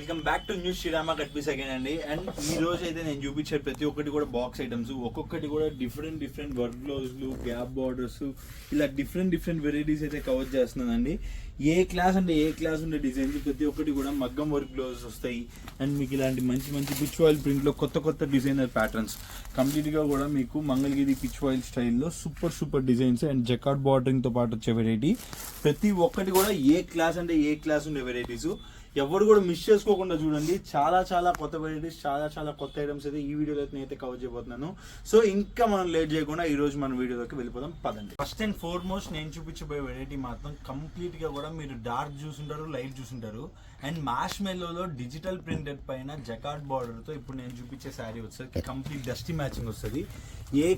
Welcome back to new Srirama cut piece again అండి. And ఈ రోజు అయితే నేను చూపించే ప్రతి ఒక్కటి కూడా బాక్స్ ఐటమ్స్, ఒక్కొక్కటి కూడా డిఫరెంట్ వర్క్ బ్లౌజ్లు, గ్యాప్ బార్డర్స్, ఇలా డిఫరెంట్ వెరైటీస్ అయితే కవర్ చేస్తున్నానండి. ఏ క్లాస్ ఉండే డిజైన్స్ ప్రతి ఒక్కటి కూడా మగ్గం వర్క్ బ్లౌజెస్ వస్తాయి. అండ్ మీకు ఇలాంటి మంచి పిచ్ వాయిల్ ప్రింట్లో కొత్త డిజైనర్ ప్యాటర్న్స్ కంప్లీట్గా కూడా మీకు మంగళగిరి పిచ్ వాయిల్ స్టైల్లో సూపర్ డిజైన్స్ అండ్ జకార్డ్ బార్డరింగ్తో పాటు వచ్చే వెరైటీ ప్రతి ఒక్కటి కూడా ఏ క్లాస్ ఉండే వెరైటీస్ ఎవరు కూడా మిస్ చేసుకోకుండా చూడండి. చాలా కొత్త వెరైటీస్, చాలా కొత్త ఐటమ్స్ అయితే ఈ వీడియోలో అయితే నేనైతే కవర్ చేయబోతున్నాను. సో ఇంకా మనం లేట్ చేయకుండా ఈ రోజు మన వీడియోలోకి వెళ్ళిపోదాం పదండి. ఫస్ట్ అండ్ ఫార్మోస్ట్ నేను చూపించబోయే వెరైటీ మాత్రం కంప్లీట్ గా కూడా మీరు డార్క్ చూసుంటారు, లైట్ చూసుంటారు. అండ్ మ్యాష్ మెల్లోలో డిజిటల్ ప్రింటెడ్ పైన జకార్డ్ బార్డర్ తో ఇప్పుడు నేను చూపించే శారీ వస్తుంది. కంప్లీట్ డస్టీ మ్యాచింగ్ వస్తుంది. ఏ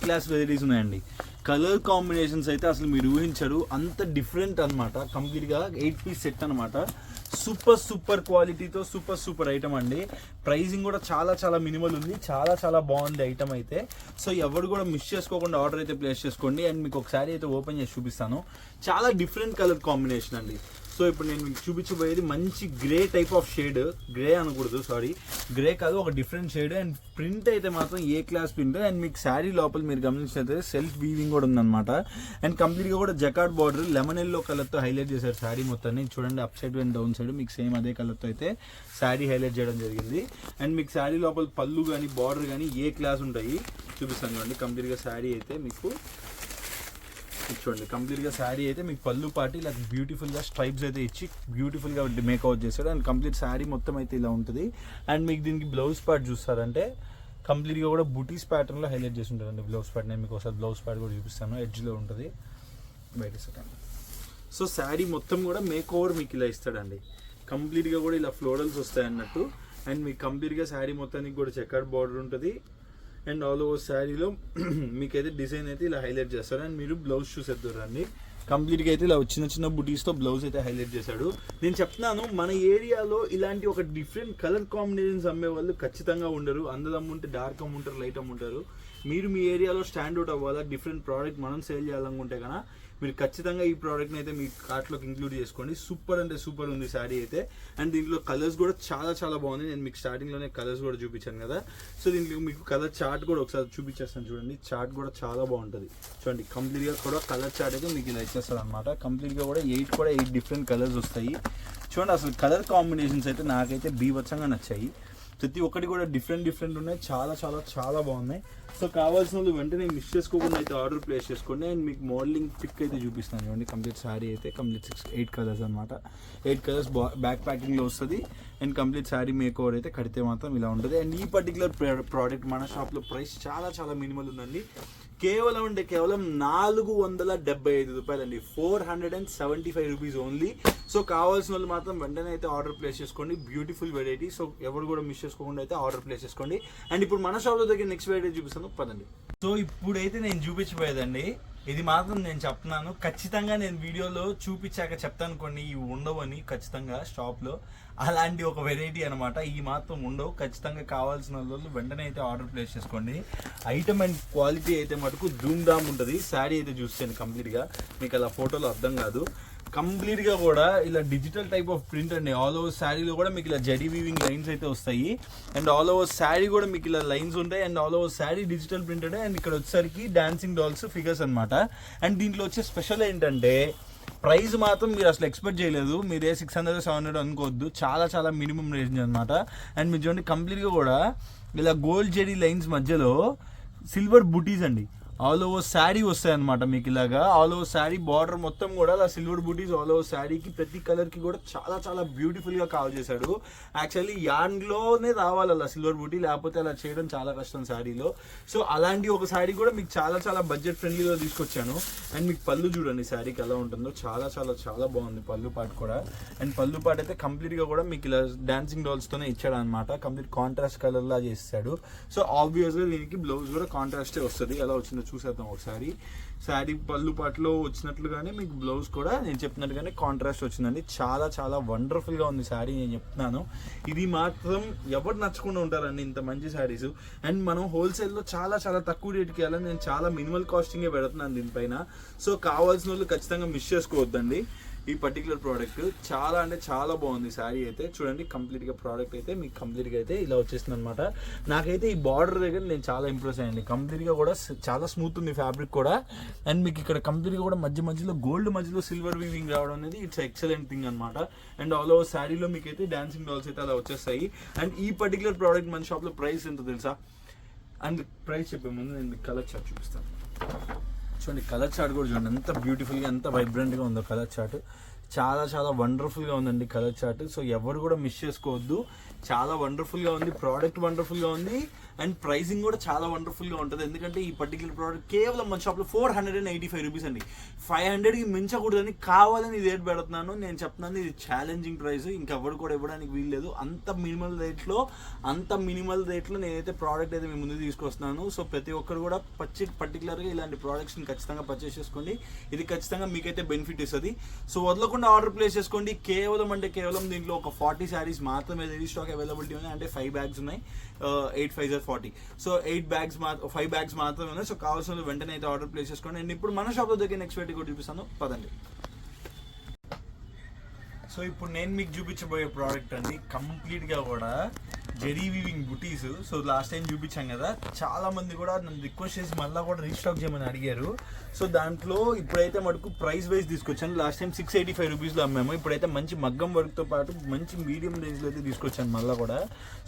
క్లాస్ వెరైటీస్ ఉన్నాయండి. కలర్ కాంబినేషన్స్ అయితే అసలు మీరు ఊహించరు, అంత డిఫరెంట్ అనమాట. కంప్లీట్ గా 8 పీస్ సెట్ అనమాట. సూపర్ క్వాలిటీతో సూపర్ ఐటమ్ అండి. ప్రైజింగ్ కూడా చాలా మినిమల్ ఉంది. చాలా బాగుంది ఐటమ్ అయితే. సో ఎవరు కూడా మిస్ చేసుకోకుండా ఆర్డర్ అయితే ప్లేస్ చేసుకోండి. అండ్ మీకు ఒకసారి అయితే ఓపెన్ చేసి చూపిస్తాను. చాలా డిఫరెంట్ కలర్ కాంబినేషన్ అండి. సో ఇప్పుడు నేను మీకు చూపించబోయేది మంచి grey type of shade, grey కాదు, ఒక డిఫరెంట్ షేడ్. అండ్ ప్రింట్ అయితే మాత్రం ఏ క్లాస్ ప్రింట్. అండ్ మీకు శారీ లోపల మీరు గమనించినట్లయితే సెల్ఫ్ వీవింగ్ కూడా ఉందన్నమాట. అండ్ కంప్లీట్గా కూడా జకార్డ్ బార్డర్ లెమన్ ఎల్లో కలర్తో హైలైట్ చేశారు శారీ మొత్తాన్ని. చూడండి up side and down side మీకు సేమ్ అదే కలర్తో అయితే శారీ హైలైట్ చేయడం జరిగింది. అండ్ మీకు శారీ లోపల పళ్ళు కానీ బార్డర్ కానీ ఏ క్లాస్ ఉంటాయి చూపిస్తాను చూడండి. కంప్లీట్గా శారీ అయితే మీకు చూడండి, కంప్లీట్గా శారీ అయితే మీకు పళ్ళు పాటి ఇలా బ్యూటిఫుల్గా స్ట్రైప్స్ అయితే ఇచ్చి బ్యూటిఫుల్గా మేకౌట్ చేశాడు. అండ్ కంప్లీట్ శారీ మొత్తం అయితే ఇలా ఉంటుంది. అండ్ మీకు దీనికి బ్లౌజ్ పార్ట్ చూస్తారంటే కంప్లీట్గా కూడా బుటీస్ ప్యాటర్న్లో హైలైట్ చేసి ఉంటుందండి బ్లౌజ్ పార్ట్. నేను మీకు ఒకసారి బ్లౌజ్ పార్ట్ కూడా చూపిస్తాను. ఎడ్జ్లో ఉంటుంది బయట సెకండ్. సో శారీ మొత్తం కూడా మేక్ ఓవర్ మీకు ఇలా ఇస్తాడండి. కంప్లీట్గా కూడా ఇలా ఫ్లోరల్స్ వస్తాయి అన్నట్టు. అండ్ మీకు కంప్లీట్గా శారీ మొత్తానికి కూడా చెక్కర్డ్ బార్డర్ ఉంటుంది. అండ్ ఆల్ ఓవర్ శారీలో మీకైతే డిజైన్ అయితే ఇలా హైలైట్ చేస్తారు. అండ్ మీరు బ్లౌజ్ చూసేద్దారండి. కంప్లీట్గా అయితే ఇలా చిన్న బుటీస్తో బ్లౌజ్ అయితే హైలైట్ చేశాడు. నేను చెప్తున్నాను, మన ఏరియాలో ఇలాంటి ఒక డిఫరెంట్ కలర్ కాంబినేషన్స్ అమ్మే వాళ్ళు ఖచ్చితంగా ఉండరు. అందరూ అమ్ముంటే డార్క్ అమ్ముంటారు, లైట్ అమ్ముంటారు. మీరు మీ ఏరియాలో స్టాండ్ అవుట్ అవ్వాలా, డిఫరెంట్ ప్రోడక్ట్ మనం సేల్ చేయాలనుకుంటే కన్నా మీరు ఖచ్చితంగా ఈ ప్రోడక్ట్ని అయితే మీ కార్ట్లోకి ఇంక్లూడ్ చేసుకోండి. సూపర్ ఉంది శారీ అయితే. అండ్ దీంట్లో కలర్స్ కూడా చాలా బాగుంది. నేను మీకు స్టార్టింగ్లోనే కలర్స్ కూడా చూపించాను కదా. సో దీంట్లో మీకు కలర్ చార్ట్ కూడా ఒకసారి చూపించేస్తాను చూడండి. చార్ట్ కూడా చాలా బాగుంటుంది చూడండి. కంప్లీట్గా కూడా కలర్ చార్ట్ అయితే మీకు ఇలా ఇచ్చేస్తారు అనమాట. కంప్లీట్గా కూడా 8 డిఫరెంట్ కలర్స్ వస్తాయి చూడండి. అసలు కలర్ కాంబినేషన్స్ అయితే నాకైతే బీభత్సంగా నచ్చాయి. ప్రతి ఒక్కటి కూడా డిఫరెంట్ ఉన్నాయి. చాలా బాగున్నాయి. సో కావాల్సిన వాళ్ళు వెంటనే మిస్ చేసుకోకుండా అయితే ఆర్డర్ ప్లేస్ చేసుకోండి. అండ్ మీకు మోడలింగ్ పిక్ అయితే చూపిస్తాను చూడండి. కంప్లీట్ శారీ అయితే కంప్లీట్ 8 కలర్స్ అనమాట. 8 కలర్స్ బ్యాక్ ప్యాకింగ్లో వస్తుంది. And complete sari make over అయితే కడితే మాత్రం ఇలా ఉంటుంది. అండ్ ఈ పర్టికులర్ ప్రోడక్ట్ మన షాప్లో ప్రైస్ చాలా మినిమల్ ఉందండి. కేవలం 475 రూపాయలండి. 475 రూపీస్ ఓన్లీ. సో కావాల్సిన వాళ్ళు మాత్రం వెంటనే అయితే ఆర్డర్ ప్లేస్ చేసుకోండి. Beautiful variety. సో ఎవరు కూడా మిస్ చేసుకోకుండా అయితే ఆర్డర్ ప్లేస్ చేసుకోండి. అండ్ ఇప్పుడు మన షాప్లో దగ్గర నెక్స్ట్ వెరైటీ చూపిస్తాను పదండి. సో ఇప్పుడైతే నేను చూపించబోయేదండి, ఇది మాత్రం నేను చెప్తున్నాను, ఖచ్చితంగా నేను వీడియోలో చూపించాక చెప్తాను కొన్ని ఇవి ఉండవని. ఖచ్చితంగా షాప్లో అలాంటి ఒక వెరైటీ అనమాట. ఈ మాత్రం ఉండవు. ఖచ్చితంగా కావాల్సిన వాళ్ళు వెంటనే అయితే ఆర్డర్ ప్లేస్ చేసుకోండి. ఐటమ్ అండ్ క్వాలిటీ అయితే మటుకు ధూమ్ ఉంటుంది. శారీ అయితే చూస్తాను కంప్లీట్గా, మీకు అలా ఫోటోలో అర్థం కాదు. కంప్లీట్గా కూడా ఇలా డిజిటల్ టైప్ ఆఫ్ ప్రింట్ అండి. ఆల్ ఓవర్ శారీలో కూడా మీకు ఇలా జరీ వీవింగ్ లైన్స్ అయితే వస్తాయి. అండ్ ఆల్ ఓవర్ శారీ కూడా మీకు ఇలా లైన్స్ ఉంటాయి. And all over sari digital printed. And ఇక్కడ వచ్చేసరికి డాన్సింగ్ డాల్స్ ఫిగర్స్ అనమాట. అండ్ దీంట్లో వచ్చే స్పెషల్ ఏంటంటే ప్రైస్ మాత్రం మీరు అసలు ఎక్స్పెక్ట్ చేయలేదు. మీరే 600-700 అనుకోవద్దు. చాలా మినిమం రేంజ్ అనమాట. అండ్ మీరు చూడండి కంప్లీట్గా కూడా ఇలా గోల్డ్ జెరీ లైన్స్ మధ్యలో సిల్వర్ బుటీస్ అండి. ఆల్ ఓవర్ శారీ వస్తాయి అనమాట. మీకు ఇలాగా ఆల్ ఓవర్ శారీ బార్డర్ మొత్తం కూడా అలా సిల్వర్ బూటీస్ ఆల్ ఓవర్ శారీకి ప్రతి కలర్కి కూడా చాలా బ్యూటిఫుల్గా కవర్ చేశాడు. యాక్చువల్లీ యాన్లోనే రావాలి అలా సిల్వర్ బూటీ, లేకపోతే అలా చేయడం చాలా కష్టం శారీలో. సో అలాంటి ఒక శారీ కూడా మీకు చాలా బడ్జెట్ ఫ్రెండ్లీలో తీసుకొచ్చాను. అండ్ మీకు పళ్ళు చూడండి శారీకి ఎలా ఉంటుందో. చాలా బాగుంది పళ్ళు పాటు కూడా. అండ్ పళ్ళు పాటు అయితే కంప్లీట్గా కూడా మీకు ఇలా డాన్సింగ్ డాల్స్తోనే ఇచ్చాడు అనమాట. కంప్లీట్ కాంట్రాస్ట్ కలర్లా చేస్తాడు. సో ఆబ్వియస్గా దీనికి బ్లౌజ్ కూడా కాంట్రాస్టే వస్తుంది. ఎలా వచ్చిందో చూసేద్దాం ఒకసారి. శారీ పళ్ళు పాటలో వచ్చినట్లుగానే మీకు బ్లౌజ్ కూడా నేను చెప్పినట్టుగానే కాంట్రాస్ట్ వచ్చిందండి. చాలా వండర్ఫుల్గా ఉంది శారీ, నేను చెప్తున్నాను. ఇది మాత్రం ఎవరు నచ్చకుండా ఉంటారండి ఇంత మంచి శారీస్. అండ్ మనం హోల్సేల్లో చాలా తక్కువ రేట్కి వెళ్ళాలి. నేను చాలా మినిమల్ కాస్టింగే పెడుతున్నాను దీనిపైన. సో కావాల్సిన వాళ్ళు ఖచ్చితంగా మిస్ చేసుకోవద్దండి. ఈ పర్టికులర్ ప్రోడక్ట్ చాలా అంటే చాలా బాగుంది. శారీ అయితే చూడండి, కంప్లీట్గా ప్రోడక్ట్ అయితే మీకు కంప్లీట్గా అయితే ఇలా వచ్చేస్తుంది అనమాట. నాకైతే ఈ బార్డర్ దగ్గర నేను చాలా ఇంప్రెస్ అయ్యండి. కంప్లీట్గా కూడా చాలా స్మూత్ ఉంది ఫ్యాబ్రిక్ కూడా. అండ్ మీకు ఇక్కడ కంప్లీట్గా కూడా మధ్యలో గోల్డ్ మధ్యలో సిల్వర్ వీవింగ్ రావడం అనేది ఇట్స్ ఎక్సలెంట్ థింగ్ అనమాట. అండ్ ఆల్ ఓవర్ శారీలో మీకు అయితే డాన్సింగ్ డాల్స్ అయితే అలా వచ్చేస్తాయి. అండ్ ఈ పర్టికులర్ ప్రోడక్ట్ మన షాప్లో ప్రైస్ ఎంత తెలుసా? అండ్ ప్రైస్ చెప్పే ముందు నేను మీకు కలర్ చార్ట్ చూపిస్తాను. చూడండి, కలర్ చార్ట్ కూడా చూడండి ఎంత బ్యూటిఫుల్గా ఎంత వైబ్రెంట్గా ఉందో కలర్ చార్ట్. చాలా చాలా వండర్ఫుల్గా ఉందండి కలర్ చార్ట్. సో ఎవరు కూడా మిస్ చేసుకోవద్దు. చాలా వండర్ఫుల్గా ఉంది, ప్రోడక్ట్ వండర్ఫుల్గా ఉంది. అండ్ ప్రైసింగ్ కూడా చాలా వండర్ఫుల్గా ఉంటుంది. ఎందుకంటే ఈ పర్టికులర్ ప్రోడక్ట్ కేవలం మన షాప్లో 485 రూపీస్ అండి. 500కి మించకూడదని కావాలని ఇది రేట్ పెడుతున్నాను. నేను చెప్తున్నాను ఇది ఛాలెంజింగ్ ప్రైస్, ఇంకెవరు కూడా ఇవ్వడానికి వీల్లేదు. అంత మినిమల్ రేట్లో నేనైతే ప్రోడక్ట్ అయితే మీ ముందు తీసుకొస్తున్నాను. సో ప్రతి ఒక్కరు కూడా పర్టికులర్గా ఇలాంటి ప్రోడక్ట్స్ని ఖచ్చితంగా పర్చేస్ చేసుకోండి. ఇది ఖచ్చితంగా మీకైతే బెనిఫిట్ ఇస్తుంది. సో వదలకుండా ఆర్డర్ ప్లేస్ చేసుకోండి. కేవలం దీంట్లో ఒక 40 శారీస్ మాత్రమే రెడీ స్టాక్ అవైలబిలిటీ ఉన్నాయి. అంటే 5 బ్యాగ్స్ ఉన్నాయి, 8 5 40. సో 5 బ్యాగ్స్ మాత్రమే ఉన్నాయి. సో కావాల్సిన వెంటనే అయితే ఆర్డర్ ప్లేస్ చేసుకోండి. అండ్ ఇప్పుడు మన షాప్లో దగ్గర నెక్స్ట్ వెరైటీ కూడా చూపిస్తాను, పదండి. సో ఇప్పుడు నేను మీకు చూపించబోయే ప్రోడక్ట్ అండి కంప్లీట్గా కూడా జెరీ వీవింగ్ బుటీస్. సో లాస్ట్ టైం చూపించాం కదా, చాలా మంది కూడా నన్ను రిక్వెస్ట్ చేసి మళ్ళీ కూడా రీస్టాక్ చేయమని అడిగారు. సో దాంట్లో ఇప్పుడైతే మటుకు ప్రైస్ వైజ్ తీసుకొచ్చాను. లాస్ట్ టైం 685 రూపీస్లో అమ్మాము. ఇప్పుడైతే మంచి మగ్గం వర్క్తో పాటు మంచి మీడియం రేంజ్లో అయితే తీసుకొచ్చాను మళ్ళీ కూడా.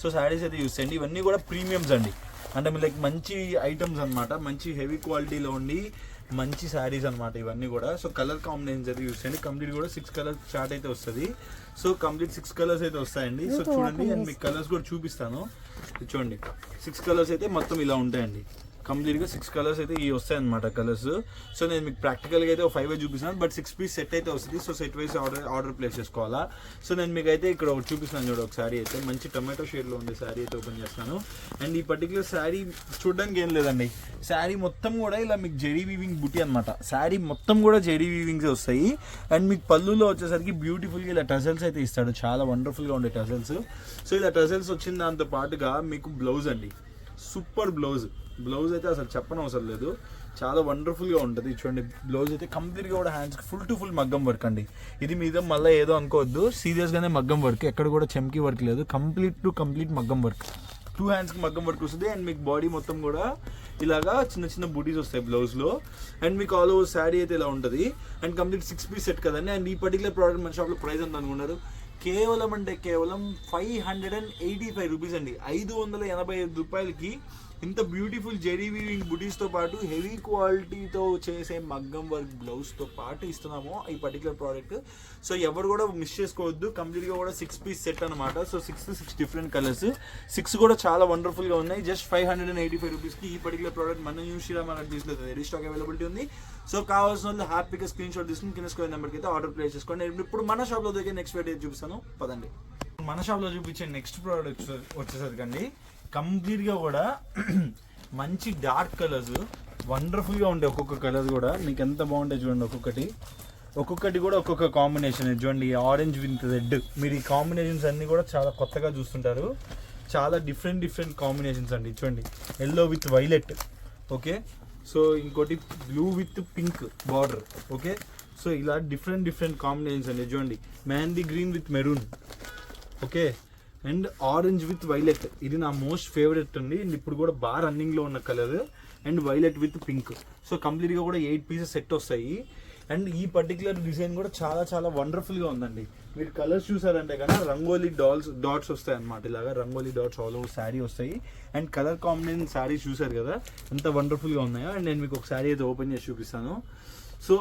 సో శారీస్ అయితే యూస్ చేయండి. ఇవన్నీ కూడా ప్రీమియమ్స్ అండి. అంటే మీ లైక్ మంచి ఐటమ్స్ అనమాట, మంచి హెవీ క్వాలిటీలో ఉండి మంచి శారీస్ అనమాట ఇవన్నీ కూడా. సో కలర్ కాంబినేషన్స్ అయితే యూస్ చేయండి. కంప్లీట్ కూడా 6 కలర్ చార్ట్ అయితే వస్తుంది. సో కంప్లీట్ 6 కలర్స్ అయితే వస్తాయండి. సో చూడండి, నేను మీకు కలర్స్ కూడా చూపిస్తాను. చూడండి, 6 కలర్స్ అయితే మొత్తం ఇలా ఉంటాయండి. కంప్లీట్గా 6 కలర్స్ అయితే ఇవి వస్తాయి అనమాట కలర్స్. సో నేను మీకు ప్రాక్టికల్గా అయితే 5 వైజ్ చూపిస్తాను, బట్ 6 పీస్ సెట్ అయితే వస్తుంది. So set wise order place చేసుకోవాలా. సో నేను మీకు అయితే ఇక్కడ ఒకటి చూపిస్తాను చూడ, ఒక శారీ అయితే మంచి టొమాటో షేడ్లో ఉండే శారీ అయితే ఓపెన్ చేస్తున్నాను. అండ్ ఈ పర్టికులర్ శారీ చూడడానికి ఏం లేదండి, శారీ మొత్తం కూడా ఇలా మీకు జెరీ వీవింగ్ బుటీ అనమాట. శారీ మొత్తం కూడా జెరీ వీవింగ్స్ వస్తాయి. అండ్ మీకు పళ్ళులో వచ్చేసరికి బ్యూటిఫుల్గా ఇలా టజల్స్ అయితే ఇస్తాడు, చాలా వండర్ఫుల్గా ఉండే టజల్స్. సో ఇలా టజల్స్ వచ్చిన దాంతో పాటుగా మీకు బ్లౌజ్ అండి, సూపర్ బ్లౌజ్ అయితే అసలు చెప్పనవసరం లేదు, చాలా వండర్ఫుల్గా ఉంటుంది. చూడండి, బ్లౌజ్ అయితే కంప్లీట్గా కూడా హ్యాండ్స్కి ఫుల్ టు ఫుల్ మగ్గం వర్క్ అండి. ఇది మీద మళ్ళీ ఏదో అనుకోవద్దు, సీరియస్గానే మగ్గం వర్క్, ఎక్కడ కూడా చెమ్కి వర్క్ లేదు, కంప్లీట్ మగ్గం వర్క్. 2 హ్యాండ్స్కి మగ్గం వర్క్ వస్తుంది. అండ్ మీకు బాడీ మొత్తం కూడా ఇలాగా చిన్న బూటీస్ వస్తాయి బ్లౌజ్లో. అండ్ మీకు ఆల్ ఓవర్ శారీ అయితే ఇలా ఉంటుంది. అండ్ కంప్లీట్ 6 పీస్ సెట్ కదండి. అండ్ ఈ పర్టికులర్ ప్రోడక్ట్ మన షాప్లో ప్రైస్ ఎంత అనుకున్నారు? కేవలం 585 రూపీస్ అండి. 585 రూపాయలకి ఇంత బ్యూటిఫుల్ జెరీ వీవింగ్ బుటీస్తో పాటు హెవీ క్వాలిటీతో చేసే మగ్గం వర్క్ బ్లౌజ్తో పాటు ఇస్తున్నాము ఈ పర్టికులర్ ప్రోడక్ట్. సో ఎవరు కూడా మిస్ చేసుకోవద్దు. కంప్లీట్గా కూడా 6 పీస్ సెట్ అనమాట. సో 6 డిఫరెంట్ కలర్స్, 6 కూడా చాలా వండర్ఫుల్గా ఉన్నాయి. జస్ట్ 585 రూపీస్కి ఈ పర్టికులర్ ప్రోడక్ట్ మన న్యూ శ్రీరామ్ తీసులో రెడీ స్టాక్ అవైలబిలిటీ ఉంది. సో కావాల్సిన వాళ్ళు హ్యాపీగా స్క్రీన్ షాట్ తీసుకుని కింద స్క్వేర్ నెంబర్కి అయితే ఆర్డర్ ప్లేస్ చేసుకోండి. ఇప్పుడు మన షాప్లో దగ్గర నెక్స్ట్ వీడియో చూపిస్తాను, పదండి. మన షాప్లో చూపించే నెక్స్ట్ ప్రోడక్ట్ వచ్చేసరికండి కంప్లీట్గా కూడా మంచి డార్క్ కలర్స్ వండర్ఫుల్గా ఉంటాయి. ఒక్కొక్క కలర్స్ కూడా మీకు ఎంత బాగుంటాయి చూడండి. ఒక్కొక్కటి కూడా ఒక్కొక్క కాంబినేషన్. చూడండి, ఆరెంజ్ విత్ రెడ్, మీరు ఈ కాంబినేషన్స్ అన్నీ కూడా చాలా కొత్తగా చూస్తుంటారు. చాలా డిఫరెంట్ కాంబినేషన్స్ అండి. చూడండి, yellow with violet, okay. So ఇంకోటి blue with pink border, okay. So ఇలా డిఫరెంట్ కాంబినేషన్స్ అండి. చూడండి, mehndi green with maroon, okay. And orange with violet, ఇది నా మోస్ట్ ఫేవరెట్ అండి. అండ్ ఇప్పుడు కూడా బాగా రన్నింగ్లో ఉన్న colour. And violet with pink. So కంప్లీట్గా కూడా 8 పీసెస్ సెట్ వస్తాయి. అండ్ ఈ పర్టికులర్ డిజైన్ కూడా చాలా వండర్ఫుల్గా ఉందండి. మీరు కలర్స్ చూసారంటే కన్నా రంగోలీ డాట్స్ వస్తాయి అనమాట. ఇలాగా rangoli dots all over sari వస్తాయి. అండ్ కలర్ కాంబినేషన్ శారీస్ చూసారు కదా ఎంత వండర్ఫుల్గా ఉన్నాయో. అండ్ నేను మీకు ఒక శారీ అయితే ఓపెన్ చేసి చూపిస్తాను. సో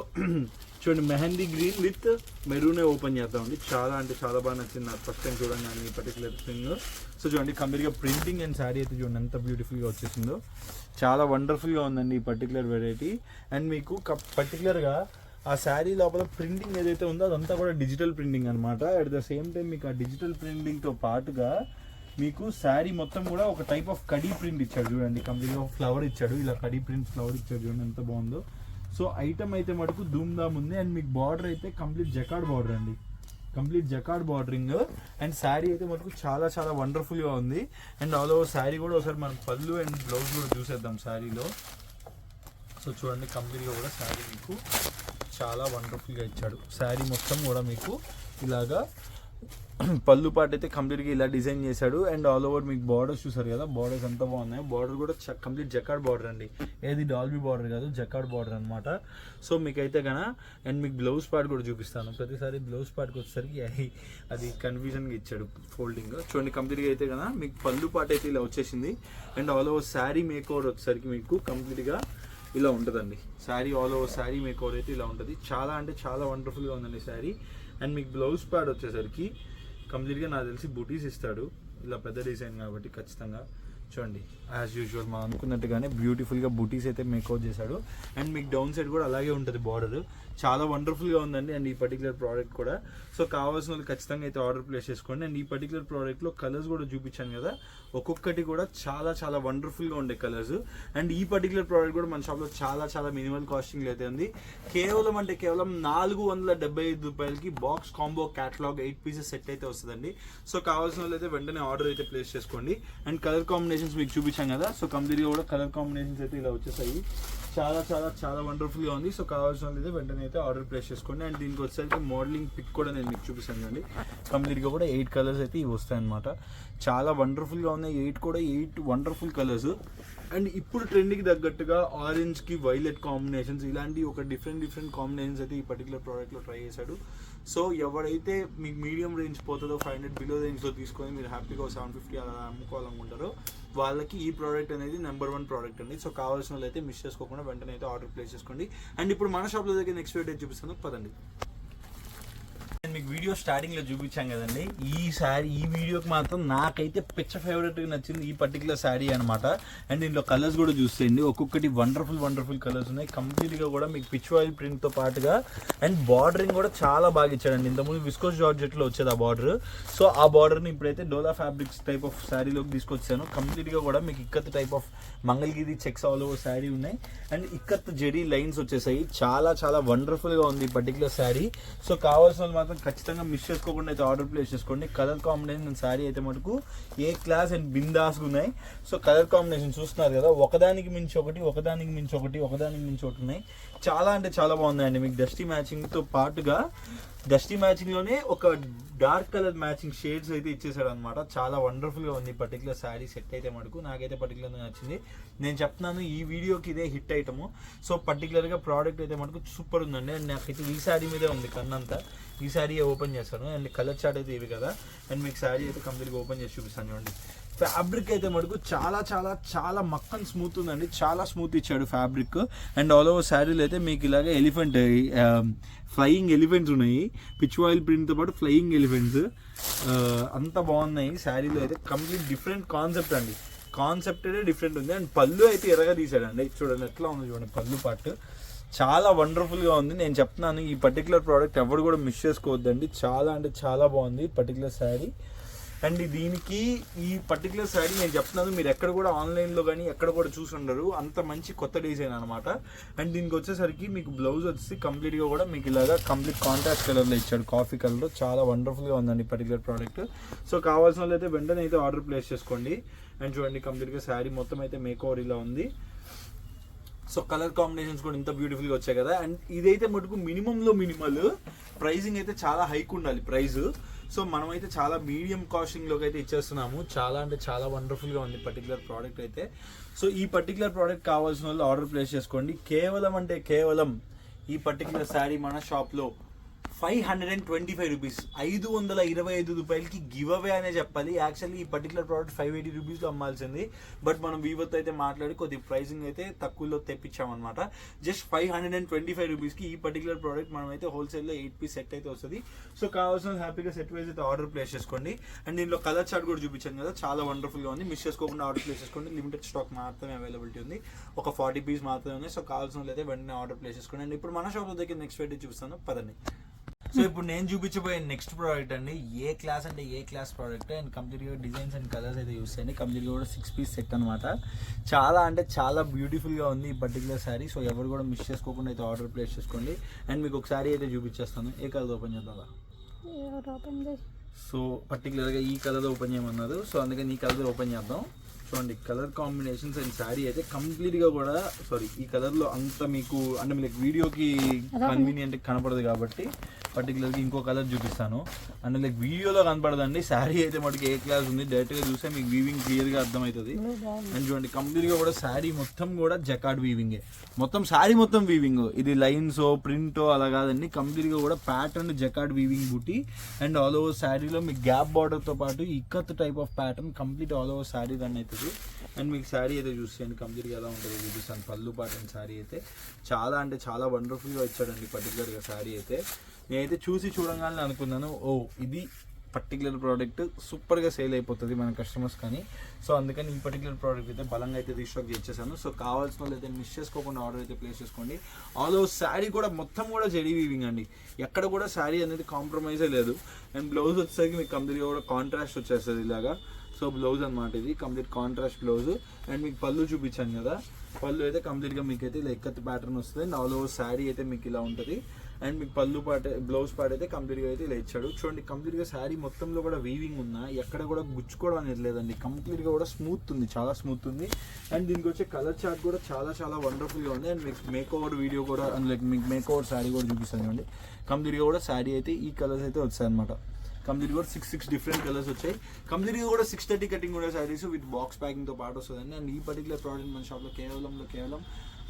చూడండి, మెహందీ గ్రీన్ విత్ మెరూనే ఓపెన్ చేద్దామండి. చాలా బాగా నచ్చింది నాకు ఫస్ట్ టైం చూడండి ఈ పర్టికులర్ థింగ్. సో చూడండి, కంప్లీట్గా ప్రింటింగ్ అండ్ శారీ అయితే చూడండి ఎంత బ్యూటిఫుల్గా వచ్చేసిందో. చాలా వండర్ఫుల్గా ఉందండి ఈ పర్టికులర్ వెరైటీ. అండ్ మీకు పర్టికులర్గా ఆ శారీ లోపల ప్రింటింగ్ ఏదైతే ఉందో అదంతా కూడా డిజిటల్ ప్రింటింగ్ అనమాట. అట్ ద సేమ్ టైం మీకు ఆ డిజిటల్ ప్రింటింగ్తో పాటుగా మీకు శారీ మొత్తం కూడా ఒక టైప్ ఆఫ్ కడీ ప్రింట్ ఇచ్చాడు చూడండి. కంప్లీట్గా ఫ్లవర్ ఇచ్చాడు, ఇలా కడీ ప్రింట్ ఫ్లవర్ ఇచ్చాడు చూడండి ఎంత బాగుందో. సో ఐటమ్ అయితే మటుకు ధూమ్ధామ్ ఉంది. అండ్ మీకు బార్డర్ అయితే కంప్లీట్ జకార్డ్ బార్డర్ అండి, complete jacquard bordering. And sari అయితే మటుకు చాలా వండర్ఫుల్గా ఉంది. అండ్ ఆల్ ఓవర్ శారీ కూడా ఒకసారి మనం పళ్ళు అండ్ బ్లౌజ్ కూడా చూసేద్దాం శారీలో. సో చూడండి, కంప్లీట్గా కూడా శారీ మీకు చాలా వండర్ఫుల్గా ఇచ్చాడు. శారీ మొత్తం కూడా మీకు ఇలాగా పళ్ళు పాటు అయితే కంప్లీట్గా ఇలా డిజైన్ చేశాడు. అండ్ ఆల్ ఓవర్ మీకు బార్డర్స్ చూసారు కదా, బార్డర్స్ ఎంత బాగున్నాయి. బార్డర్ కూడా కంప్లీట్ జకార్డ్ బార్డర్ అండి, ఏది డాల్బీ బార్డర్ కాదు, జకార్డ్ బార్డర్ అనమాట. సో మీకైతే కన అండ్ మీకు బ్లౌజ్ పార్ట్ కూడా చూపిస్తాను. ప్రతిసారి బ్లౌజ్ పార్ట్కి వచ్చేసరికి అది కన్ఫ్యూజన్గా ఇచ్చాడు ఫోల్డింగ్. చూడండి కంప్లీట్గా అయితే కదా మీకు పళ్ళు పాటు అయితే ఇలా వచ్చేసింది. And all over sari make over వచ్చేసరికి మీకు కంప్లీట్గా ఇలా ఉంటుందండి. Sari all over sari make over అయితే ఇలా ఉంటుంది. చాలా అంటే చాలా వండర్ఫుల్గా ఉందండి శారీ. అండ్ మీకు బ్లౌజ్ పార్ట్ వచ్చేసరికి కంప్లీట్గా నాకు తెలిసి బూటీస్ ఇస్తాడు, ఇలా పెద్ద డిజైన్ కాబట్టి ఖచ్చితంగా. చూడండి యాజ్ యూజువల్ మనం అనుకున్నట్టుగానే బ్యూటిఫుల్గా బూటీస్ అయితే మేకౌట్ చేశాడు. అండ్ మీకు డౌన్ సైడ్ కూడా అలాగే ఉంటుంది బార్డర్, చాలా వండర్ఫుల్గా ఉందండి. అండ్ ఈ పర్టికులర్ ప్రోడక్ట్ కూడా సో కావాల్సిన వాళ్ళు ఖచ్చితంగా అయితే ఆర్డర్ ప్లేస్ చేసుకోండి. అండ్ ఈ పర్టికులర్ ప్రోడక్ట్లో కలర్స్ కూడా చూపించాను కదా, ఒక్కొక్కటి కూడా చాలా చాలా వండర్ఫుల్గా ఉండే కలర్స్. అండ్ ఈ పర్టికులర్ ప్రోడక్ట్ కూడా మన షాప్లో చాలా చాలా మినిమల్ కాస్టింగ్లో అయితే ఉంది. కేవలం అంటే కేవలం 475 రూపాయలకి box combo catalogue 8 pieces set అయితే వస్తుందండి. సో కావాల్సిన వాళ్ళు అయితే వెంటనే ఆర్డర్ అయితే ప్లేస్ చేసుకోండి. అండ్ కలర్ కాంబినేషన్స్ మీకు చూపించాం కదా, సో కంప్లీట్గా కూడా కలర్ కాంబినేషన్స్ అయితే ఇలా వచ్చేసాయి. చాలా చాలా చాలా వండర్ఫుల్గా ఉంది. సో కావాల్సిన వాళ్ళు అయితే వెంటనే అయితే ఆర్డర్ ప్లేస్ చేసుకోండి. అండ్ దీనికి వచ్చేసరికి మోడలింగ్ పిక్ కూడా నేను మీకు చూపిస్తాను అండి. కంప్లీట్గా కూడా 8 కలర్స్ అయితే ఇవి వస్తాయి అనమాట. చాలా వండర్ఫుల్గా ఉన్నాయి. 8 వండర్ఫుల్ కలర్స్. అండ్ ఇప్పుడు ట్రెండ్కి తగ్గట్టుగా ఆరెంజ్కి వైలెట్ కాంబినేషన్స్, ఇలాంటి ఒక డిఫరెంట్ కాంబినేషన్స్ అయితే ఈ పర్టికులర్ ప్రోడక్ట్లో ట్రై చేశాడు. సో ఎవరైతే మీకు మీడియం రేంజ్ పోతుందో 500 బిలో రేంజ్లో తీసుకొని మీరు హ్యాపీగా 750 అలా అమ్ముకోవాలనుకుంటారో వాళ్ళకి ఈ ప్రోడక్ట్ అనేది నెంబర్ 1 ప్రోడక్ట్ అండి. సో కావాల్సిన వాళ్ళు అయితే మిస్ చేసుకోకుండా వెంటనే అయితే ఆర్డర్ ప్లేస్ చేసుకోండి. అండ్ ఇప్పుడు మన షాప్లో దగ్గర నెక్స్ట్ వీడియో చూపిస్తాను పదండి. మీకు వీడియో స్టార్టింగ్లో చూపించాం కదండి, ఈ వీడియోకి మాత్రం నాకైతే పిచ్చ ఫేవరెట్గా నచ్చింది ఈ పర్టికులర్ శారీ అనమాట. అండ్ దీంట్లో కలర్స్ కూడా చూసేయండి, ఒక్కొక్కటి వండర్ఫుల్ కలర్స్ ఉన్నాయి. కంప్లీట్గా కూడా మీకు పిచ్ ఆయిల్ ప్రింట్తో పాటుగా అండ్ బార్డరింగ్ కూడా చాలా బాగా ఇచ్చాడండి. ఇంతకుముందు విస్కోస్ జార్జెట్లో వచ్చేది ఆ బార్డర్. సో ఆ బార్డర్ని ఇప్పుడైతే డోలా ఫ్యాబ్రిక్స్ టైప్ ఆఫ్ శారీలోకి తీసుకొచ్చాను. కంప్లీట్గా కూడా మీకు ikat type of Mangalagiri checks all over sari ఉన్నాయి. అండ్ ఇక్కత్ జెరీ లైన్స్ వచ్చేసాయి. చాలా చాలా వండర్ఫుల్గా ఉంది ఈ పర్టికులర్ శారీ. సో కావాల్సిన మాత్రం ఖచ్చితంగా మిస్ చేసుకోకుండా అయితే ఆర్డర్ ప్లేస్ చేసుకోండి. కలర్ కాంబినేషన్ శారీ అయితే మటుకు ఏ క్లాస్ అండ్ బిందాస్గా ఉన్నాయి. సో కలర్ కాంబినేషన్ చూస్తున్నారు కదా, ఒకదానికి మించి ఒకటి ఉన్నాయి. చాలా అంటే చాలా బాగున్నాయండి. మీకు డస్టీ మ్యాచింగ్తో పాటుగా డస్టీ మ్యాచింగ్లోనే ఒక డార్క్ కలర్ మ్యాచింగ్ షేడ్స్ అయితే ఇచ్చేసాడు అనమాట. చాలా వండర్ఫుల్గా ఉంది ఈ పర్టికులర్ శారీ సెట్ అయితే మటుకు నాకైతే పర్టికులర్గా నచ్చింది. నేను చెప్తున్నాను ఈ వీడియోకి ఇదే హిట్ ఐటము. సో పర్టికులర్గా ప్రోడక్ట్ అయితే మటుకు సూపర్ ఉందండి. అండ్ నాకైతే ఈ శారీ మీదే ఉంది కన్నంతా. ఈ శారీ ఓపెన్ చేస్తాను. అండ్ కలర్ చార్ట్ అయితే ఇవి కదా. అండ్ మీకు శారీ అయితే కంప్లీట్గా ఓపెన్ చేసి చూపిస్తాను చూడండి. ఫ్యాబ్రిక్ అయితే మటుకు చాలా చాలా చాలా మక్కన్ స్మూత్ ఉందండి. చాలా స్మూత్ ఇచ్చాడు ఫ్యాబ్రిక్. అండ్ ఆల్ ఓవర్ శారీలో అయితే మీకు ఇలాగే ఎలిఫెంట్ ఫ్లయింగ్ ఎలిఫెంట్స్ ఉన్నాయి. పిచ్ ఆయిల్ ప్రింట్తో పాటు ఫ్లయింగ్ ఎలిఫెంట్స్ అంత బాగున్నాయి శారీలో అయితే. కంప్లీట్ డిఫరెంట్ కాన్సెప్ట్ అండి. కాన్సెప్ట్ అయితే డిఫరెంట్ ఉంది. అండ్ పళ్ళు అయితే ఎర్రగా తీసాడండి. చూడండి ఎట్లా ఉంది చూడండి పళ్ళు పార్ట్. చాలా వండర్ఫుల్గా ఉంది. నేను చెప్తున్నాను ఈ పర్టికులర్ ప్రోడక్ట్ ఎవరు కూడా మిస్ చేసుకోవద్దండి. చాలా అంటే చాలా బాగుంది పర్టికులర్ శారీ. అండ్ దీనికి ఈ పర్టికులర్ శారీ నేను చెప్తున్నాను మీరు ఎక్కడ కూడా ఆన్లైన్లో కానీ ఎక్కడ కూడా చూసి ఉండరు, అంత మంచి కొత్త డిజైన్ అనమాట. అండ్ దీనికి వచ్చేసరికి మీకు బ్లౌజ్ వచ్చేసి కంప్లీట్గా కూడా మీకు ఇలాగా కంప్లీట్ కాంట్రాస్ట్ కలర్లో ఇచ్చాడు, కాఫీ కలర్లో. చాలా వండర్ఫుల్గా ఉందండి పర్టికులర్ ప్రోడక్ట్. సో కావాల్సిన వాళ్ళు అయితే వెంటనే అయితే ఆర్డర్ ప్లేస్ చేసుకోండి. అండ్ చూడండి కంప్లీట్గా శారీ మొత్తం అయితే మేకోవర్ ఇలా ఉంది. సో కలర్ కాంబినేషన్స్ కూడా ఇంత బ్యూటిఫుల్గా వచ్చాయి కదా. అండ్ ఇదైతే మటుకు మినిమంలో మినిమల్ ప్రైజింగ్ అయితే చాలా హైక్ ఉండాలి ప్రైస్. సో మనమైతే చాలా మీడియం కాస్టింగ్లోకి అయితే ఇచ్చేస్తున్నాము. చాలా అంటే చాలా వండర్ఫుల్గా ఉంది పర్టికులర్ ప్రోడక్ట్ అయితే. సో ఈ పర్టికులర్ ప్రోడక్ట్ కావాల్సిన వాళ్ళు ఆర్డర్ ప్లేస్ చేసుకోండి. కేవలం అంటే కేవలం ఈ పర్టికులర్ శారీ మన షాప్లో 525 రూపీస్, 525 రూపాయలకి గివ్ అవే అనే చెప్పాలి. యాక్చువల్లీ ఈ పర్టికులర్ ప్రోడక్ట్ 580 రూపీస్లో అమ్మాల్సింది. బట్ మనం వీవర్తో అయితే మాట్లాడి కొద్ది ప్రైసింగ్ అయితే తక్కువలో తెప్పించామన్నమాట. జస్ట్ 525 రూపీస్కి ఈ పర్టికులర్ ప్రోడక్ట్ మనం అయితే హోల్సేల్లో 8 పీస్ సెట్ అయితే వస్తుంది. సో కావాల్సిన హ్యాపీగా సెట్ వైజ్ అయితే ఆర్డర్ ప్లేస్ చేసుకోండి. అండ్ దీంట్లో కలర్ చార్ట్ కూడా చూపించాను కదా, చాలా వండర్ఫుల్గా ఉంది. మిస్ చేసుకోకుండా ఆర్డర్ ప్లేస్ చేసుకోండి. లిమిటెడ్ స్టాక్ మాత్రమే అవైలబిలిటీ ఉంది, ఒక 40 పీస్ మాత్రమే ఉన్నాయి. సో కావాల్సిన వాళ్ళు అయితే వెంటనే ఆర్డర్ ప్లేస్ చేసుకోండి. అండ్ ఇప్పుడు మన షాప్లో దగ్గర నెక్స్ట్ వీడియో చూపిస్తాను పదండి. సో ఇప్పుడు నేను చూపించబోయే నెక్స్ట్ ప్రోడక్ట్ అండి ఏ క్లాస్ అంటే ఏ క్లాస్ ప్రోడక్ట్. అండ్ కంప్లీట్గా డిజైన్స్ అండ్ కలర్స్ అయితే యూస్ చేయండి. కంప్లీట్గా కూడా 6 పీస్ సెట్ అనమాట. చాలా అంటే చాలా బ్యూటిఫుల్గా ఉంది ఈ పర్టికులర్ శారీ. సో ఎవరు కూడా మిస్ చేసుకోకుండా అయితే ఆర్డర్ ప్లేస్ చేసుకోండి. అండ్ మీకు ఒక శారీ అయితే చూపించేస్తాను. ఏ కలర్ ఓపెన్ చేద్దాం? సో పర్టికులర్గా ఈ కలర్ ఓపెన్ చేయమన్నారు. సో అందుకని ఈ కలర్ ఓపెన్ చేద్దాం. చూడండి కలర్ కాంబినేషన్స్ అండ్ శారీ అయితే కంప్లీట్గా కూడా సారీ ఈ కలర్లో అంత మీకు అంటే మీకు వీడియోకి కన్వీనియంట్ కనపడదు కాబట్టి పర్టికులర్గా ఇంకో కలర్ చూపిస్తాను. అంటే లైక్ వీడియోలో కనపడదండి, శారీ అయితే మటుకు ఏ క్లాస్ ఉంది, డైరెక్ట్గా చూస్తే మీకు వీవింగ్ క్లియర్గా అర్థమవుతుంది. అండ్ చూడండి కంప్లీట్గా కూడా శారీ మొత్తం కూడా జకార్డ్ వీవింగే, మొత్తం శారీ మొత్తం వీవింగ్, ఇది లైన్సో ప్రింటో అలా కాదండి, కంప్లీట్గా కూడా pattern jacquard weaving booti. And all over శారీలో మీకు గ్యాప్ బార్డర్తో పాటు ikkat type of pattern complete all over sari run అవుతుంది. అండ్ మీకు శారీ అయితే చూసేయండి కంప్లీట్గా ఎలా ఉంటుందో చూపిస్తాను. పళ్ళు ప్యాటర్న్ శారీ అయితే చాలా అంటే చాలా వండర్ఫుల్గా ఇచ్చాడండి పర్టికులర్గా శారీ అయితే. నేనైతే చూసి చూడగానే అనుకున్నాను ఓ ఇది పర్టికులర్ ప్రోడక్ట్ సూపర్గా సేల్ అయిపోతుంది మన కస్టమర్స్ కానీ. సో అందుకని ఈ పర్టికులర్ ప్రోడక్ట్ అయితే బలంగా అయితే రీస్టాక్ చేసేసాను. సో కావాల్సిన వాళ్ళు అయితే మిస్ చేసుకోకుండా ఆర్డర్ అయితే ప్లేస్ చేసుకోండి. ఆల్ ఓవర్ శారీ కూడా మొత్తం కూడా జెరీ వీవింగ్ అండి, ఎక్కడ కూడా శారీ అనేది కాంప్రమైజే లేదు. అండ్ బ్లౌజ్ వచ్చేసరికి మీకు కంప్లీట్గా కూడా కాంట్రాస్ట్ వచ్చేస్తుంది ఇలాగా. సో బ్లౌజ్ అనమాట ఇది కంప్లీట్ కాంట్రాస్ట్ బ్లౌజ్. అండ్ మీకు పళ్ళు చూపించాను కదా, పళ్ళు అయితే కంప్లీట్గా మీకు అయితే ఇలా ఎక్కత్ ప్యాటర్న్ వస్తుంది. అండ్ ఆల్ ఓవర్ శారీ అయితే మీకు ఇలా ఉంటుంది. అండ్ మీకు పళ్ళు పాట బ్లౌజ్ పాట అయితే కంప్లీట్గా అయితే ఇలా ఇచ్చాడు. చూడండి కంప్లీట్గా శారీ మొత్తంలో కూడా వీవింగ్ ఉన్నా ఎక్కడ కూడా గుచ్చుకోవడం అనేది లేదండి, కంప్లీట్గా కూడా స్మూత్ ఉంది, చాలా స్మూత్ ఉంది. అండ్ దీనికి వచ్చే కలర్ చార్ట్ కూడా చాలా చాలా వండర్ఫుల్గా ఉంది. అండ్ మీకు మేకోవర్ వీడియో కూడా లైక్ మీకు మేకోవర్ శారీ కూడా చూపిస్తాను అండి. కంప్లీట్గా కూడా శారీ అయితే ఈ కలర్స్ అయితే వచ్చాయి అనమాట. కంప్లీట్గా కూడా 6 డిఫరెంట్ కలర్స్ వచ్చాయి. కంప్లీట్గా కూడా 630 కటింగ్ కూడా శారీస్ విత్ బాక్స్ ప్యాకింగ్తో పాటు వస్తుందండి. అండ్ ఈ పర్టికులర్ ప్రోడక్ట్ మన షాప్లో కేవలం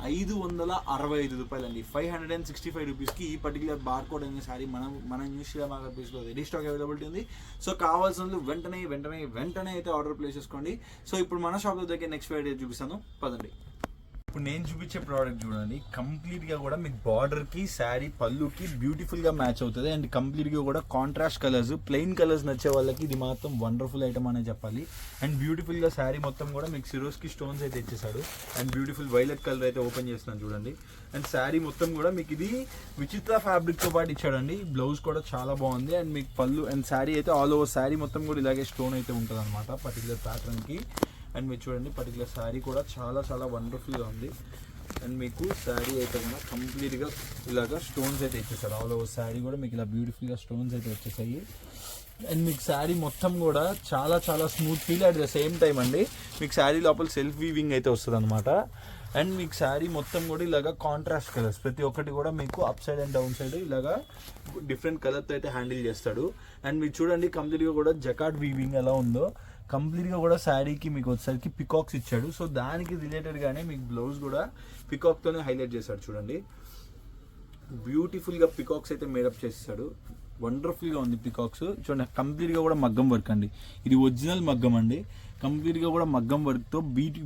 565 రూపాయలండి, 565 రూపీస్కి ఈ పర్టికులర్ బార్ కోడ్ అనే శారీ మన న్యూ శ్రీ రామ గడ్బీస్లో రెడీ స్టాక్ అవైలబిలిటీ ఉంది. సో కావాల్సిన వెంటనే అయితే ఆర్డర్ ప్లేస్ చేసుకోండి. సో ఇప్పుడు మన షాప్లో దగ్గర నెక్స్ట్ ఫ్రైడే చూపిస్తాను పదండి. ఇప్పుడు నేను చూపించే ప్రోడక్ట్ చూడండి కంప్లీట్గా కూడా మీకు బార్డర్కి శారీ పళ్ళుకి బ్యూటిఫుల్గా మ్యాచ్ అవుతుంది. అండ్ కంప్లీట్గా కూడా కాంట్రాస్ట్ కలర్స్ ప్లెయిన్ కలర్స్ నచ్చే వాళ్ళకి ఇది మాత్రం వండర్ఫుల్ ఐటమ్ అనే చెప్పాలి. అండ్ బ్యూటిఫుల్గా శారీ మొత్తం కూడా మీకు సిరోస్కి స్టోన్స్ అయితే ఇచ్చేసాడు. అండ్ బ్యూటిఫుల్ వైలెట్ కలర్ అయితే ఓపెన్ చేస్తున్నాను చూడండి. అండ్ శారీ మొత్తం కూడా మీకు ఇది విచిత్ర ఫ్యాబ్రిక్తో పాటు ఇచ్చాడండి. బ్లౌజ్ కూడా చాలా బాగుంది. అండ్ మీకు పళ్ళు అండ్ శారీ అయితే ఆల్ ఓవర్ శారీ మొత్తం కూడా ఇలాగే స్టోన్ అయితే ఉంటుంది అనమాట పర్టికులర్ ప్యాటర్న్కి. అండ్ మీరు చూడండి పర్టికులర్ శారీ కూడా చాలా చాలా వండర్ఫుల్గా ఉంది. అండ్ మీకు శారీ అయితే కూడా కంప్లీట్గా ఇలాగా స్టోన్స్ అయితే ఇచ్చేసాడు. ఆల్ ఓవర్ శారీ కూడా మీకు ఇలా బ్యూటిఫుల్గా స్టోన్స్ అయితే వచ్చేసాయి. అండ్ మీకు శారీ మొత్తం కూడా చాలా చాలా smooth feel at the same time అండి మీకు శారీ లోపల సెల్ఫ్ వీవింగ్ అయితే వస్తుంది అనమాట. అండ్ మీకు శారీ మొత్తం కూడా ఇలాగా కాంట్రాస్ట్ కలర్స్ ప్రతి ఒక్కటి కూడా మీకు up side and down side ఇలాగా డిఫరెంట్ కలర్తో అయితే హ్యాండిల్ చేస్తాడు. అండ్ మీరు చూడండి కంప్లీట్గా కూడా జకార్డ్ వీవింగ్ ఎలా ఉందో కంప్లీట్గా కూడా శారీకి మీకు వచ్చేసరికి పికాక్స్ ఇచ్చాడు. సో దానికి రిలేటెడ్గానే మీకు బ్లౌజ్ కూడా పికాక్తోనే హైలైట్ చేశాడు చూడండి. బ్యూటిఫుల్గా పికాక్స్ అయితే మేడప్ చేస్తాడు, వండర్ఫుల్గా ఉంది పికాక్స్. చూడండి కంప్లీట్గా కూడా మగ్గం వర్క్ అండి, ఇది ఒరిజినల్ మగ్గం అండి. కంప్లీట్గా కూడా మగ్గం వర్క్తో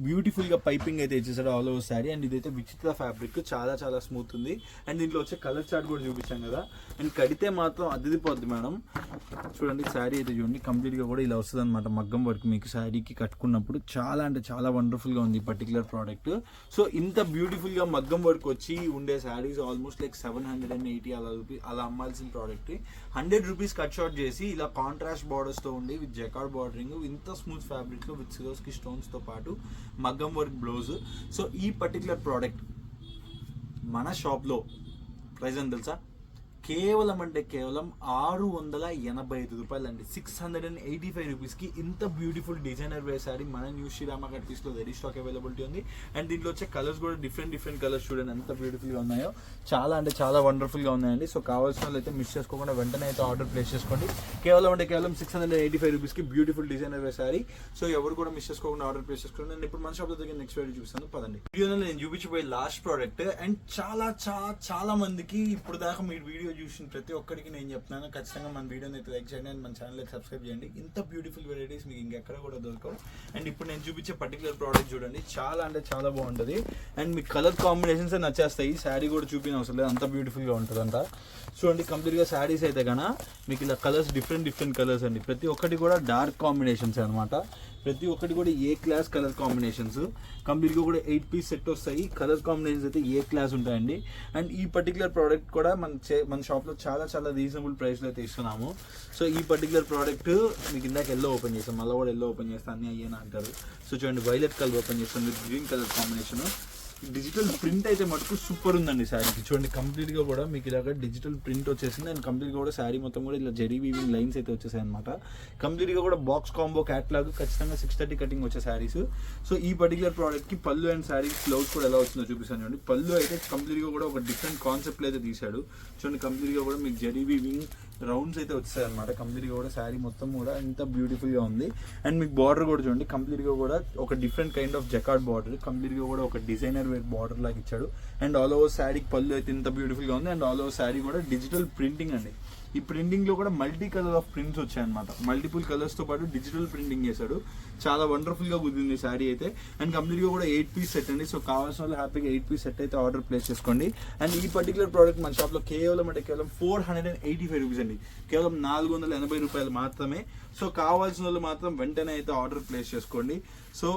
బ్యూటిఫుల్గా పైపింగ్ అయితే ఇచ్చేసాడు ఆల్ ఓవర్ శారీ. అండ్ ఇదైతే విచిత్ర ఫ్యాబ్రిక్ చాలా చాలా స్మూత్ ఉంది. అండ్ దీంట్లో వచ్చే కలర్ చార్ట్ కూడా చూపించాం కదా. అండ్ కడితే మాత్రం అదిరిపోద్ది మేడం. చూడండి శారీ అయితే చూడండి కంప్లీట్గా కూడా ఇలా వస్తుంది అనమాట మగ్గం వర్క్ మీకు శారీకి కట్టుకున్నప్పుడు. చాలా అంటే చాలా వండర్ఫుల్గా ఉంది ఈ పర్టికులర్ ప్రోడక్ట్. సో ఇంత బ్యూటిఫుల్గా మగ్గం వర్క్ వచ్చి ఉండే శారీస్ ఆల్మోస్ట్ లైక్ 780 అలా అమ్మాల్సిన ప్రోడక్ట్ 100 రూపీస్ కట్ షార్ట్ చేసి ఇలా కాంట్రాస్ట్ బార్డర్స్తో ఉండి విత్ జకార్డ్ బార్డరింగ్ ఇంత స్మూత్ ఫ్యాబ్రిక్ విత్ సిరోస్కి స్టోన్స్తో పాటు మగ్గం వర్క్ బ్లౌజ్. సో ఈ పర్టికులర్ ప్రోడక్ట్ మన షాప్లో ప్రైస్ ఎంత తెలుసా? కేవలం 685 రూపాయలండి, 685 రూపీస్కి ఇంత బ్యూటిఫుల్ డిజైనర్ వేర్ శారీ మన న్యూ శ్రీరామ గడ్బీస్లో రెడీ స్టాక్ అవైలబిలిటీ ఉంది. అండ్ దీంట్లో వచ్చే కలర్స్ కూడా డిఫరెంట్ కలర్స్ చూడండి ఎంత బ్యూటిఫుల్గా ఉన్నాయో, చాలా అంటే చాలా వండర్ఫుల్గా ఉన్నాయండి. సో కావాల్సిన వాళ్ళు అయితే మిస్ చేసుకోకుండా వెంటనే అయితే ఆర్డర్ ప్లేస్ చేసుకోండి. కేవలం 685 రూపీస్కి beautiful designer wear sari. So ఎవరు కూడా మిస్ చేసుకోకుండా ఆర్డర్ ప్లేస్ చేసుకోండి. నేను ఇప్పుడు మన షాప్లో దగ్గర నెక్స్ట్ వీడియో చూపిస్తాను పదండి. వీడియోలో నేను చూపించబోయే లాస్ట్ ప్రోడక్ట్. అండ్ చాలా మందికి ఇప్పుడు దాకా మీరు వీడియో చూసిన ప్రతి ఒక్కరికి నేను చెప్తున్నాను ఖచ్చితంగా మన వీడియోని అయితే లైక్ చేయండి అండ్ మన ఛానల్కి సబ్స్క్రైబ్ చేయండి. ఇంత బ్యూటిఫుల్ వెరైటీస్ మీకు ఇంకెక్కడ కూడా దొరకవు. అండ్ ఇప్పుడు నేను చూపించే పర్టికులర్ ప్రోడక్ట్ చూడండి చాలా అంటే చాలా బాగుంటుంది. అండ్ మీకు కలర్ కాంబినేషన్స్ నచ్చేస్తాయి. శారీ కూడా చూపిన అవసరం లేదు, అంత బ్యూటిఫుల్గా ఉంటుంది అంట. చూడండి కంప్లీట్గా శారీస్ అయితే కన్నా మీకు ఇలా కలర్స్ డిఫరెంట్ కలర్స్ అండి. ప్రతి ఒక్కటి కూడా డార్క్ కాంబినేషన్స్ అనమాట. ప్రతి ఒక్కటి కూడా ఏ క్లాస్ కలర్ కాంబినేషన్స్. కంప్లీట్గా కూడా 8 పీస్ సెట్ వస్తాయి. కలర్ కాంబినేషన్స్ అయితే ఏ క్లాస్ ఉంటాయండి. అండ్ ఈ పర్టికులర్ ప్రోడక్ట్ కూడా మన షాప్లో చాలా చాలా రీజనబుల్ ప్రైస్లో అయితే ఇస్తున్నాము. సో ఈ పర్టికులర్ ప్రోడక్ట్ మీకు ఇందాక ఎల్లో ఓపెన్ చేస్తాం, మళ్ళీ కూడా ఎల్లో ఓపెన్ చేస్తాను అన్నీ అయ్యేనా అంటారు. సో చూడండి వైలెట్ కలర్ ఓపెన్ చేస్తాం with green colour combination. Digital print అయితే మటుకు సూపర్ ఉందండి శారీకి. చూడండి కంప్లీట్గా కూడా మీకు ఇలాగ డిజిటల్ ప్రింట్ వచ్చేసింది అండ్ కంప్లీట్గా కూడా శారీ మొత్తం కూడా ఇలా జెరీ వీవింగ్ లైన్స్ అయితే వచ్చేసాయి అనమాట. కంప్లీట్గా కూడా బాక్స్ కాంబో క్యాట్లాగ్ ఖచ్చితంగా 630 కటింగ్ వచ్చే శారీస్. సో ఈ పర్టికులర్ ప్రోడక్ట్కి పళ్ళు అండ్ శారీ బ్లౌజ్ కూడా ఎలా వచ్చిందో చూపిస్తాను చూడండి. పళ్ళు అయితే కంప్లీట్గా కూడా ఒక డిఫరెంట్ కాన్సెప్ట్లో అయితే తీశాడు. చూడండి కంప్లీట్గా కూడా మీకు జెరీ వీవింగ్ రౌండ్స్ అయితే వచ్చాయి అనమాట. కంప్లీట్గా కూడా శారీ మొత్తం కూడా ఎంత బ్యూటిఫుల్గా ఉంది. అండ్ మీకు బార్డర్ కూడా చూడండి కంప్లీట్గా కూడా ఒక different kind of jacquard border, కంప్లీట్గా కూడా ఒక డిజైనర్ వేర్ బార్డర్ లాగా ఇచ్చాడు. అండ్ ఆల్ ఓవర్ శారీకి పళ్ళు అయితే ఇంత బ్యూటిఫుల్గా ఉంది. అండ్ ఆల్ ఓవర్ శారీ కూడా డిజిటల్ ప్రింటింగ్ అండి. ఈ ప్రింటింగ్లో కూడా మల్టీ కలర్ ఆఫ్ ప్రింట్స్ వచ్చాయన్నమాట. మల్టిపుల్ కలర్స్తో పాటు డిజిటల్ ప్రింటింగ్ చేశాడు. చాలా వండర్ఫుల్గా కుదిరింది శారీ అయితే. అండ్ కంప్లీట్గా కూడా 8 పీస్ సెట్ అండి. సో కావాల్సిన వాళ్ళు హ్యాపీగా 8 పీస్ సెట్ అయితే ఆర్డర్ ప్లేస్ చేసుకోండి. అండ్ ఈ పర్టికులర్ ప్రోడక్ట్ మన షాప్లో కేవలం 485 రూపీస్ అండి, కేవలం 480 రూపాయలు మాత్రమే. సో కావాల్సిన వాళ్ళు మాత్రం వెంటనే అయితే ఆర్డర్ ప్లేస్ చేసుకోండి. సో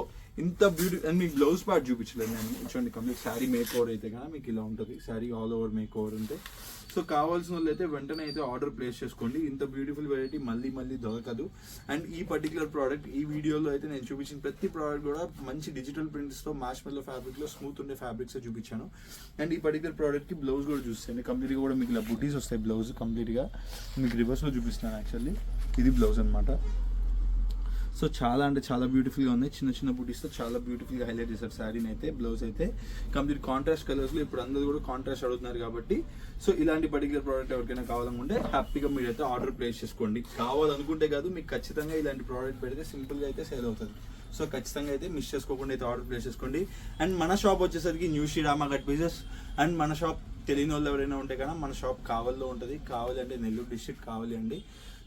ఇంత బ్యూటీ అండ్ మీకు బ్లౌజ్ పార్ట్ చూపించలేదు నేను. చూడండి కంప్లీట్ శారీ మేక్ ఓవర్ అయితే కానీ మీకు ఇలా ఉంటుంది. Sari all over make over ఉంటే సో కావాల్సిన వాళ్ళు అయితే వెంటనే అయితే ఆర్డర్ ప్లేస్ చేసుకోండి. ఇంత బ్యూటిఫుల్ వెరైటీ మళ్ళీ దొరకదు. అండ్ ఈ పర్టికులర్ ప్రోడక్ట్ ఈ వీడియోలో అయితే నేను చూపించిన ప్రతి ప్రోడక్ట్ కూడా మంచి డిజిటల్ ప్రింట్స్తో మ్యాష్మెల్లో ఫ్యాబ్రిక్లో స్మూత్ ఉండే ఫ్యాబ్రిక్స్ చూపించాను. అండ్ ఈ పర్టికులర్ ప్రోడక్ట్కి బ్లౌజ్ కూడా చూస్తాను. కంప్లీట్గా కూడా మీకు ఇలా బుటీస్ వస్తాయి. బ్లౌజ్ కంప్లీట్గా మీకు రివర్స్లో చూపిస్తున్నాను. యాక్చువల్లీ ఇది బ్లౌజ్ అనమాట. సో చాలా అంటే చాలా బ్యూటిఫుల్గా ఉంది. చిన్న బూటీస్తో చాలా బ్యూటిఫుల్గా హైలైట్ చేశారు శారీని అయితే. బ్లౌజ్ అయితే కంప్లీట్ కాంట్రాస్ట్ కలర్స్లో ఇప్పుడు అందరూ కూడా కాంట్రాస్ట్ అడుగుతున్నారు కాబట్టి సో ఇలాంటి పర్టికులర్ ప్రోడక్ట్ ఎవరికైనా కావాలనుకుంటే హ్యాపీగా మీరైతే ఆర్డర్ ప్లేస్ చేసుకోండి. కావాలనుకుంటే కాదు, మీకు ఖచ్చితంగా ఇలాంటి ప్రోడక్ట్ పెడితే సింపుల్గా అయితే సేల్ అవుతుంది. సో ఖచ్చితంగా అయితే మిస్ చేసుకోకుండా అయితే ఆర్డర్ ప్లేస్ చేసుకోండి. అండ్ మన షాప్ వచ్చేసరికి new Srirama cut pieces. And మన షాప్ తెలియని వాళ్ళు ఎవరైనా ఉంటే కదా మన షాప్ కావల్లో ఉంటుంది. కావాలి అంటే నెల్లూరు డిస్ట్రిక్ట్ కావాలి అండి.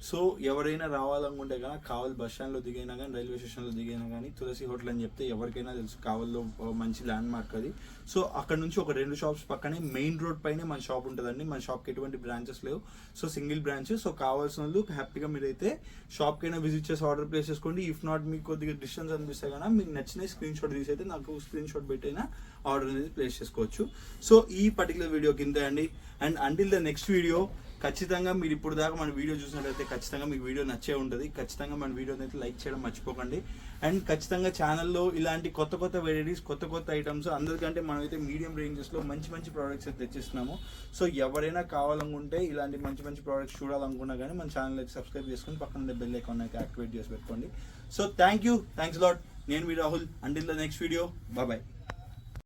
సో ఎవరైనా రావాలనుకుంటే కానీ కావల్ బస్ స్టాండ్లో దిగైనా కానీ రైల్వే స్టేషన్లో దిగైనా కానీ తులసి హోటల్ అని చెప్తే ఎవరికైనా తెలుసు. కావల్లో మంచి ల్యాండ్ మార్క్ అది. సో అక్కడ నుంచి ఒక 2 షాప్స్ పక్కనే మెయిన్ రోడ్ పైనే మన షాప్ ఉంటుందండి. మన షాప్కి ఎటువంటి బ్రాంచెస్ లేవు. So single branch. సో కావాల్సిన వాళ్ళు హ్యాపీగా మీరైతే షాప్కైనా విజిట్ చేసి ఆర్డర్ ప్లేస్ చేసుకోండి. ఇఫ్ నాట్ మీకు కొద్దిగా డిస్టెన్స్ అనిపిస్తే కానీ మీకు నచ్చిన స్క్రీన్ షాట్ తీసి అయితే నాకు స్క్రీన్ షాట్ పెట్టైనా ఆర్డర్ అనేది ప్లేస్ చేసుకోవచ్చు. సో ఈ పర్టికులర్ వీడియో కింద అండి. And until the next video ఖచ్చితంగా మీరు ఇప్పుడు దాకా మన వీడియో చూసినట్లయితే ఖచ్చితంగా మీకు వీడియో నచ్చే ఉంటుంది. ఖచ్చితంగా మన వీడియోని అయితే లైక్ చేయడం మర్చిపోకండి. అండ్ ఖచ్చితంగా ఛానల్లో ఇలాంటి కొత్త వెరైటీస్ కొత్త ఐటమ్స్ అందరికంటే మనమైతే మీడియం రేంజెస్లో మంచి ప్రోడక్ట్స్ అయితే తెచ్చిస్తున్నాము. సో ఎవరైనా కావాలనుకుంటే ఇలాంటి మంచి ప్రోడక్ట్స్ చూడాలనుకున్నా కానీ మన ఛానల్ అయితే సబ్స్క్రైబ్ చేసుకుని పక్కన బెల్ ఐకాన్ అయితే యాక్టివేట్ చేసి పెట్టుకోండి. So thanks lot. నేను మీ Rahul. Until the next video. Bye.